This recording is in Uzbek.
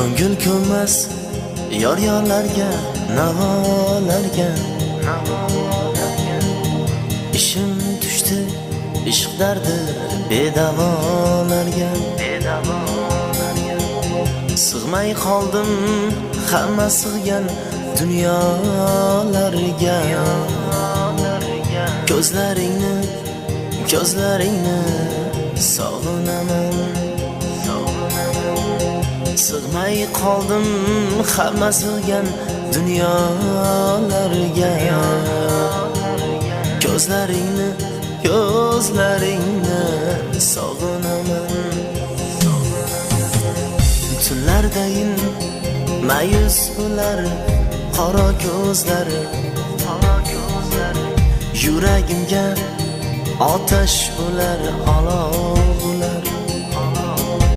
ko'ngil ko'nmas yor-yorlarga, navolarga. Ishim tushdi ishq dardi bedavolarga. Sig'may qoldim hamma sig'gan dunyolarga. Ko'zlaringni sog'inaman. Sig'may qoldim hamma sig'gan dunyolarga. Ko'zlaringni sog'inaman. Tunlardayin mayus ular qora ko'zlar. Yuragimga otash ular olov.